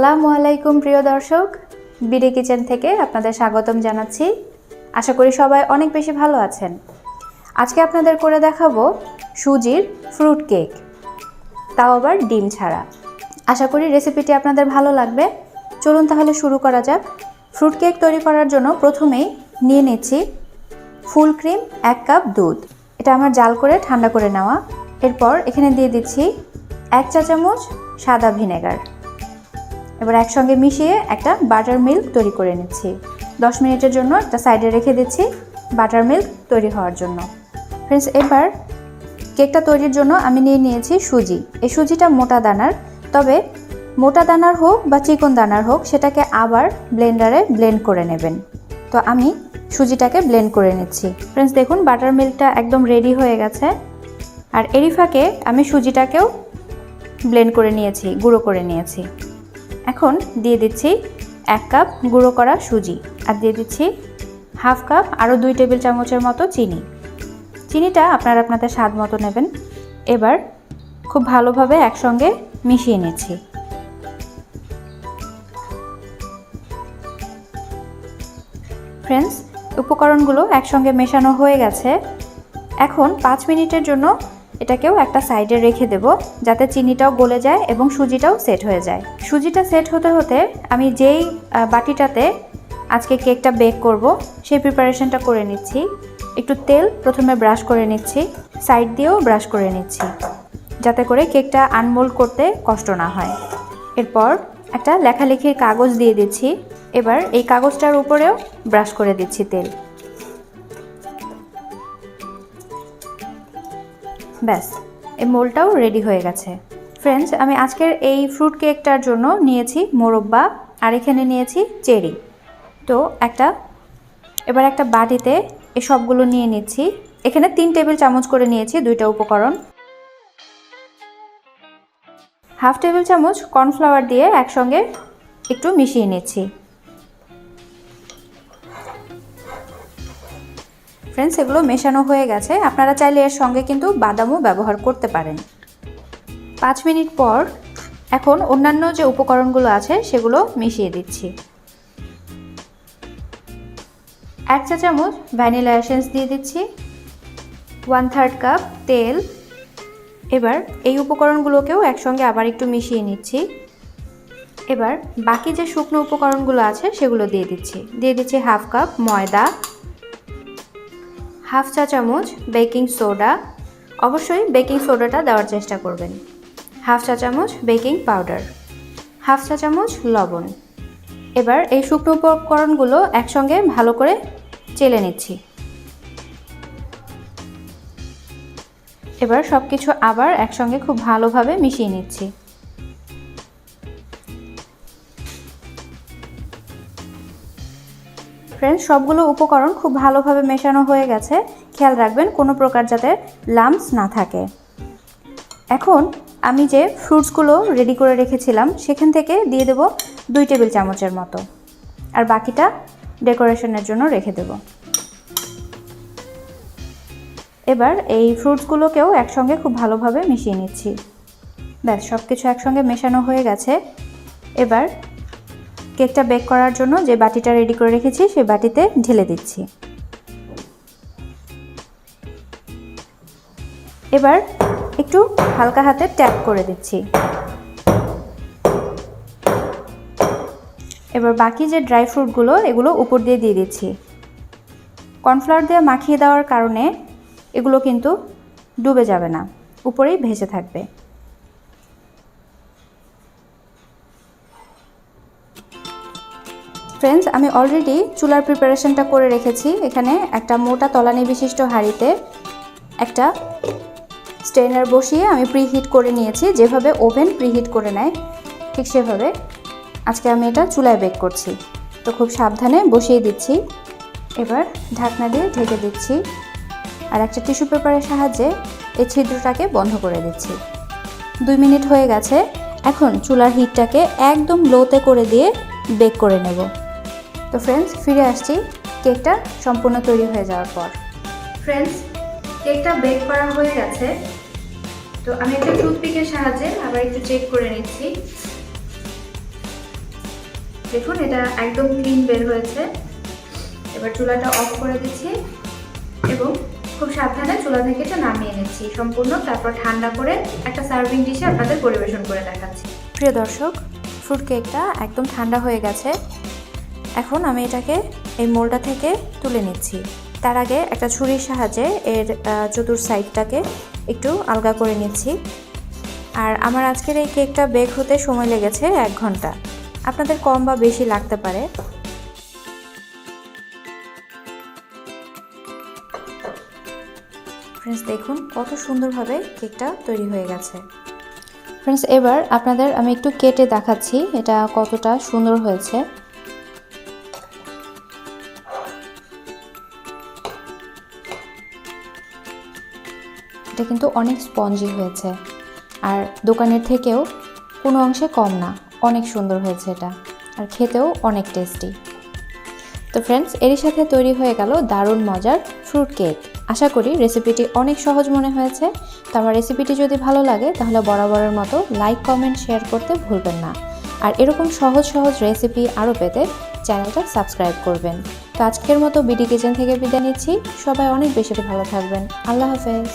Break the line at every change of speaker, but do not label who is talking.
আসসালামু আলাইকুম প্রিয় দর্শক, বিডি কিচেন থেকে আপনাদের স্বাগতম জানাচ্ছি। আশা করি সবাই অনেক বেশি ভালো আছেন। আজকে আপনাদের করে দেখাবো সুজির ফ্রুট কেক, তাও আবার ডিম ছাড়া। আশা করি রেসিপিটি আপনাদের ভালো লাগবে। চলুন তাহলে শুরু করা যাক। ফ্রুট কেক তৈরি করার জন্য প্রথমেই নিয়ে নিচ্ছি ফুল ক্রিম 1 কাপ দুধ। এটা আমার জাল করে ঠান্ডা করে নেওয়া। এরপর এখানে দিয়ে দিচ্ছি 1 চা চামচ সাদা ভিনেগার। এবার একসঙ্গে মিশিয়ে একটা বাটার মিল্ক তৈরি করে নিচ্ছি। 10 মিনিটের জন্য একটা সাইডে রেখে দিচ্ছি বাটার মিল্ক তৈরি হওয়ার জন্য। ফ্রেন্ডস, এবার কেকটা তৈরির জন্য আমি নিয়ে নিয়েছি সুজি। এই সুজিটা মোটা দানার, তবে মোটা দানার হোক বা চিকন দানার হোক সেটাকে আবার ব্লেন্ডারে ব্লেন্ড করে নেবেন। তো আমি সুজিটাকে ব্লেন্ড করে নিচ্ছি। ফ্রেন্ডস দেখুন, বাটার মিল্কটা একদম রেডি হয়ে গেছে। আর এরই ফাঁকে আমি সুজিটাকেও ব্লেন্ড করে নিয়েছি, গুঁড়ো করে নিয়েছি। এখন দিয়ে দিচ্ছি 1 কাপ গুঁড়ো করা সুজি, আর দিয়ে দিচ্ছি হাফ কাপ আরও 2 টেবিল চামচের মতো চিনি। চিনিটা আপনারা আপনাদের স্বাদ মতো নেবেন। এবার খুব ভালোভাবে একসঙ্গে মিশিয়ে নিচ্ছি। ফ্রেন্ডস, উপকরণগুলো একসঙ্গে মেশানো হয়ে গেছে। এখন 5 মিনিটের জন্য এটাকেও একটা সাইডে রেখে দেব, যাতে চিনিটাও গলে যায় এবং সুজিটাও সেট হয়ে যায়। সুজিটা সেট হতে হতে আমি যেই বাটিটাতে আজকে কেকটা বেক করব সেই প্রিপারেশনটা করে নিচ্ছি। একটু তেল প্রথমে ব্রাশ করে নিচ্ছি, সাইড দিয়েও ব্রাশ করে নিচ্ছি, যাতে করে কেকটা আনমোল্ড করতে কষ্ট না হয়। এরপর একটা লেখালেখির কাগজ দিয়ে দিচ্ছি। এবার এই কাগজটার উপরেও ব্রাশ করে দিচ্ছি তেল। ব্যাস, এই মোল্ডটাও রেডি হয়ে গেছে। ফ্রেন্ডস, আমি আজকের এই ফ্রুট কেকটার জন্য নিয়েছি মোরব্বা, আর এখানে নিয়েছি চেরি। তো এবার একটা বাটিতে এই সবগুলো নিয়ে নিচ্ছি। এখানে 3 টেবিল চামচ করে নিয়েছি 2টা উপকরণ। হাফ টেবিল চামচ কর্নফ্লাওয়ার দিয়ে একসঙ্গে একটু মিশিয়ে নিচ্ছি। ফ্রেন্ডস, এগুলো মেশানো হয়ে গেছে। আপনারা চাইলে এর সঙ্গে কিন্তু বাদামও ব্যবহার করতে পারেন। 5 মিনিট পর এখন অন্যান্য যে উপকরণগুলো আছে সেগুলো মিশিয়ে দিচ্ছি। 1 চা চামচ ভ্যানিলা এসেন্স দিয়ে দিচ্ছি, 1/3 কাপ তেল। এবার এই উপকরণগুলোকেও একসঙ্গে আবার একটু মিশিয়ে নিচ্ছি। এবার বাকি যে শুকনো উপকরণগুলো আছে সেগুলো দিয়ে দিচ্ছি হাফ কাপ ময়দা, হাফ চা চামচ বেকিং সোডা, অবশ্যই বেকিং সোডাটা দেওয়ার চেষ্টা করবেন, হাফ চা চামচ বেকিং পাউডার, হাফ চা চামচ লবণ। এবার এই শুকনো উপকরণগুলো একসঙ্গে ভালো করে চেলে নিচ্ছি। এবার সব কিছু আবার একসঙ্গে খুব ভালোভাবে মিশিয়ে নিচ্ছি। ফ্রেন্ডস, সবগুলো উপকরণ খুব ভালোভাবে মেশানো হয়ে গেছে। খেয়াল রাখবেন কোনো প্রকার যাতে লাম্পস না থাকে। এখন আমি যে ফ্রুটসগুলো রেডি করে রেখেছিলাম সেখান থেকে দিয়ে দেব 2 টেবিল চামচের মতো, আর বাকিটা ডেকোরেশনের জন্য রেখে দেব। এবার এই ফ্রুটসগুলোকেও একসঙ্গে খুব ভালোভাবে মিশিয়ে নিচ্ছি। ব্যাস, সব কিছু একসঙ্গে মেশানো হয়ে গেছে। এবার কেকটা বেক করার জন্য যে বাটিটা রেডি করে রেখেছি সেই বাটিতে ঢেলে দিচ্ছি। এবার একটু হালকা হাতে ট্যাপ করে দিচ্ছি। এবার বাকি যে ড্রাই ফ্রুটগুলো এগুলো উপর দিয়ে দিচ্ছি। কর্নফ্লাওয়ার দিয়ে মাখিয়ে দেওয়ার কারণে এগুলো কিন্তু ডুবে যাবে না, উপরেই ভেসে থাকবে। ফ্রেন্ডস, আমি অলরেডি চুলার প্রিপারেশনটা করে রেখেছি। এখানে একটা মোটা তলানি বিশিষ্ট হাঁড়িতে একটা স্ট্রেনার বসিয়ে আমি প্রিহিট করে নিয়েছি। যেভাবে ওভেন প্রিহিট করে নেয় ঠিক সেভাবে আজকে আমি এটা চুলায় বেক করছি। তো খুব সাবধানে বসিয়ে দিচ্ছি। এবার ঢাকনা দিয়ে ঢেকে দিচ্ছি, আর একটা টিস্যু পেপারের সাহায্যে এই ছিদ্রটাকে বন্ধ করে দিচ্ছি। 2 মিনিট হয়ে গেছে। এখন চুলার হিটটাকে একদম লোতে করে দিয়ে বেক করে নেব। তো ফ্রেন্ডস, ফিরে আসছি কেকটা সম্পূর্ণ তৈরি হয়ে যাওয়ার পর। ফ্রেন্ডস, কেকটা বেক করা হয়ে গেছে। তো আমি একটা টুথপিকের সাহায্যে আবার একটু চেক করে নিচ্ছি। দেখুন এটা একদম ক্লিন বের হয়েছে। এবার চুলাটা অফ করে দিচ্ছি এবং খুব সাবধানে চুলা থেকে এটা নামিয়ে নিচ্ছি সম্পূর্ণ। তারপর ঠান্ডা করে একটা সার্ভিং ডিশে আপনাদের পরিবেশন করে দেখাচ্ছি। প্রিয় দর্শক, ফ্রুট কেকটা একদম ঠান্ডা হয়ে গেছে। এখন আমি এটাকে এই মোল্ডটা থেকে তুলে নিচ্ছি। তার আগে একটা ছুরির সাহায্যে এর চতুর সাইডটাকে একটু আলগা করে নিচ্ছি। আর আমার আজকের এই কেকটা বেক হতে সময় লেগেছে 1 ঘন্টা। আপনাদের কম বা বেশি লাগতে পারে। ফ্রেন্ডস, দেখুন কত সুন্দরভাবে কেকটা তৈরি হয়ে গেছে। ফ্রেন্ডস, এবার আপনাদের আমি একটু কেটে দেখাচ্ছি এটা কতটা সুন্দর হয়েছে। এটা কিন্তু অনেক স্পঞ্জি হয়েছে, আর দোকানের থেকেও কোনো অংশে কম না। অনেক সুন্দর হয়েছে এটা, আর খেতেও অনেক টেস্টি। তো ফ্রেন্ডস, এরই সাথে তৈরি হয়ে গেল দারুণ মজার ফ্রুট কেক। আশা করি রেসিপিটি অনেক সহজ মনে হয়েছে। তো আমার রেসিপিটি যদি ভালো লাগে তাহলে বরাবরের মতো লাইক, কমেন্ট, শেয়ার করতে ভুলবেন না। আর এরকম সহজ সহজ রেসিপি আরও পেতে চ্যানেলটা সাবস্ক্রাইব করবেন। তো আজকের মতো বিডি কিচেন থেকে বিদায় নিচ্ছি। সবাই অনেক বেশি ভালো থাকবেন। আল্লাহ হাফেজ।